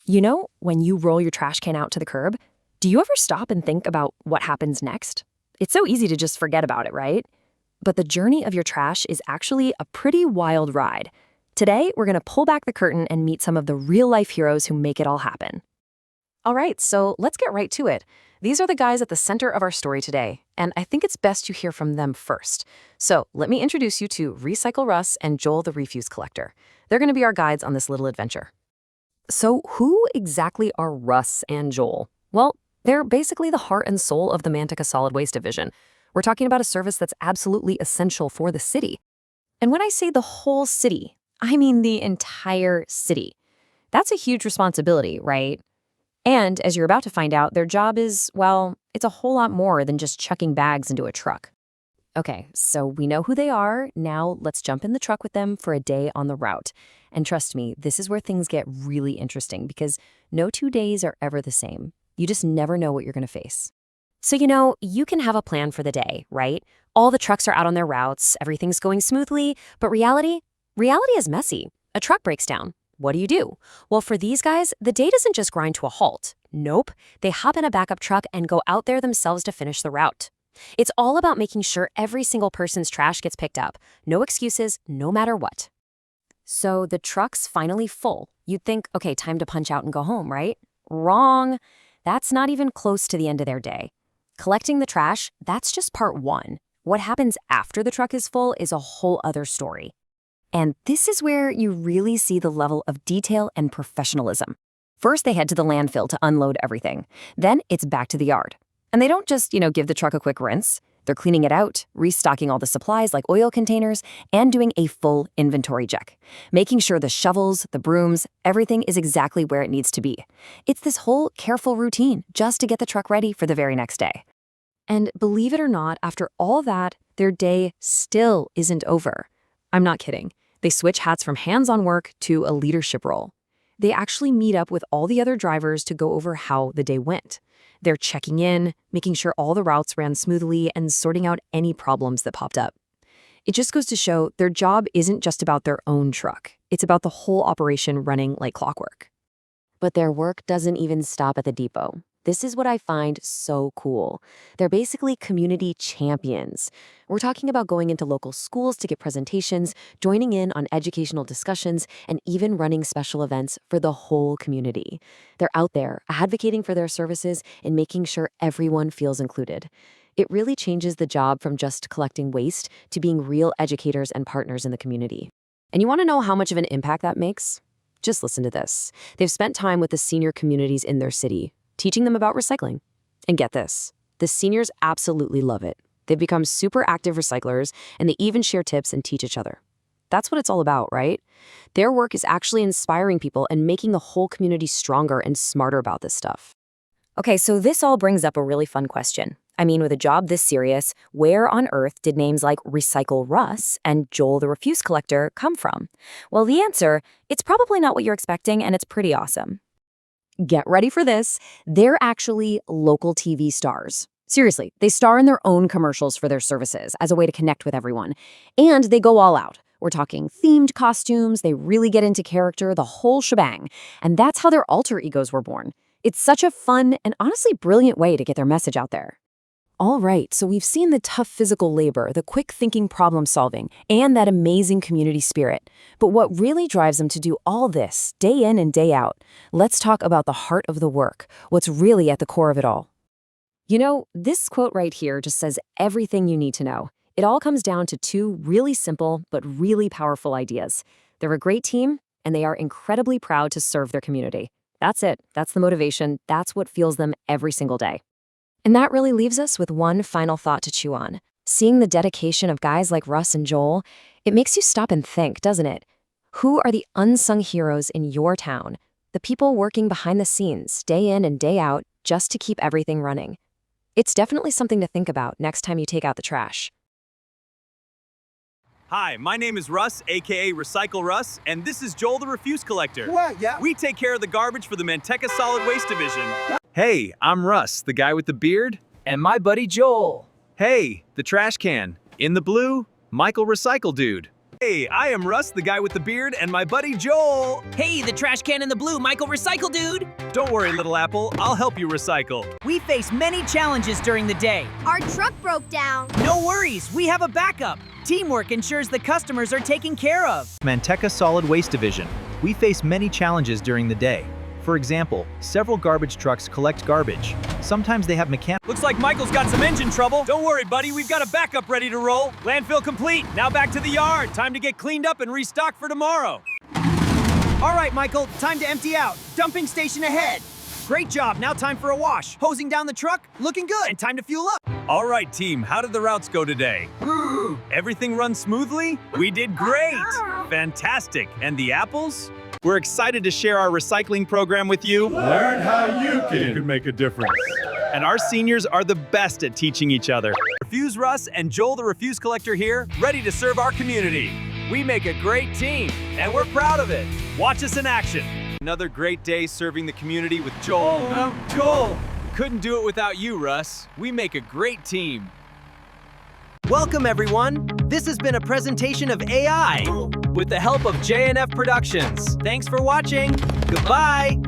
You know, when you roll your trash can out to the curb, do you ever stop and think about what happens next? It's so easy to just forget about it, right? But the journey of your trash is actually a pretty wild ride. Today, we're going to pull back the curtain and meet some of the real-life heroes who make it all happen. All right, so let's get right to it. These are the guys at the center of our story today, and I think it's best you hear from them first. So let me introduce you to Recycle Russ and Joel the Refuse Collector. They're going to be our guides on this little adventure. So who exactly are Russ and Joel? Well, they're basically the heart and soul of the Manteca Solid Waste Division. We're talking about a service that's absolutely essential for the city. And when I say the whole city, I mean the entire city. That's a huge responsibility, right? And as you're about to find out, their job is, well, it's a whole lot more than just chucking bags into a truck. Okay, so we know who they are. Now let's jump in the truck with them for a day on the route. And trust me, this is where things get really interesting because no 2 days are ever the same. You just never know what you're going to face. So, you can have a plan for the day, right? All the trucks are out on their routes, everything's going smoothly, but reality is messy. A truck breaks down. What do you do? Well, for these guys, the day doesn't just grind to a halt. Nope, they hop in a backup truck and go out there themselves to finish the route. It's all about making sure every single person's trash gets picked up. No excuses, no matter what. So the truck's finally full. You'd think, okay, time to punch out and go home, right? Wrong. That's not even close to the end of their day. Collecting the trash, that's just part one. What happens after the truck is full is a whole other story. And this is where you really see the level of detail and professionalism. First, they head to the landfill to unload everything. Then it's back to the yard. And they don't just, give the truck a quick rinse. They're cleaning it out, restocking all the supplies like oil containers, and doing a full inventory check, making sure the shovels, the brooms, everything is exactly where it needs to be. It's this whole careful routine just to get the truck ready for the very next day. And believe it or not, after all that, their day still isn't over. I'm not kidding. They switch hats from hands-on work to a leadership role. They actually meet up with all the other drivers to go over how the day went. They're checking in, making sure all the routes ran smoothly, and sorting out any problems that popped up. It just goes to show their job isn't just about their own truck. It's about the whole operation running like clockwork. But their work doesn't even stop at the depot. This is what I find so cool. They're basically community champions. We're talking about going into local schools to get presentations, joining in on educational discussions, and even running special events for the whole community. They're out there advocating for their services and making sure everyone feels included. It really changes the job from just collecting waste to being real educators and partners in the community. And you want to know how much of an impact that makes? Just listen to this. They've spent time with the senior communities in their city, teaching them about recycling. And get this, the seniors absolutely love it. They've become super active recyclers, and they even share tips and teach each other. That's what it's all about, right? Their work is actually inspiring people and making the whole community stronger and smarter about this stuff. Okay, so this all brings up a really fun question. I mean, with a job this serious, where on earth did names like Recycle Russ and Joel the Refuse Collector come from? Well, the answer, it's probably not what you're expecting, and it's pretty awesome. Get ready for this. They're actually local TV stars. Seriously, they star in their own commercials for their services as a way to connect with everyone. And they go all out. We're talking themed costumes, they really get into character, the whole shebang. And that's how their alter egos were born. It's such a fun and honestly brilliant way to get their message out there. All right, so we've seen the tough physical labor, the quick thinking problem solving, and that amazing community spirit. But what really drives them to do all this, day in and day out? Let's talk about the heart of the work, what's really at the core of it all. This quote right here just says everything you need to know. It all comes down to two really simple but really powerful ideas. They're a great team, and they are incredibly proud to serve their community. That's it. That's the motivation. That's what fuels them every single day. And that really leaves us with one final thought to chew on. Seeing the dedication of guys like Russ and Joel, it makes you stop and think, doesn't it? Who are the unsung heroes in your town? The people working behind the scenes, day in and day out, just to keep everything running. It's definitely something to think about next time you take out the trash. Hi, my name is Russ, aka Recycle Russ, and this is Joel the Refuse Collector. What? Yeah. We take care of the garbage for the Manteca Solid Waste Division. Hey, I'm Russ, the guy with the beard. And my buddy Joel. Hey, the trash can. In the blue, Michael Recycle Dude. Hey, I am Russ, the guy with the beard, and my buddy Joel. Hey, the trash can in the blue, Michael Recycle Dude! Don't worry, little apple, I'll help you recycle. We face many challenges during the day. Our truck broke down. No worries, we have a backup. Teamwork ensures the customers are taken care of. Manteca Solid Waste Division. We face many challenges during the day. For example, several garbage trucks collect garbage. Sometimes they have mechanical. Looks like Michael's got some engine trouble. Don't worry, buddy, we've got a backup ready to roll. Landfill complete. Now back to the yard. Time to get cleaned up and restock for tomorrow. All right, Michael, time to empty out. Dumping station ahead. Great job, now time for a wash. Hosing down the truck, looking good, and time to fuel up. All right, team, how did the routes go today? Everything run smoothly? We did great. Fantastic. And the apples? We're excited to share our recycling program with you. Learn how you can make a difference. And our seniors are the best at teaching each other. Refuse Russ and Joel the refuse collector here, ready to serve our community. We make a great team, and we're proud of it. Watch us in action. Another great day serving the community with Joel. Joel! Couldn't do it without you, Russ. We make a great team. Welcome, everyone. This has been a presentation of AI with the help of JNF Productions. Thanks for watching. Goodbye.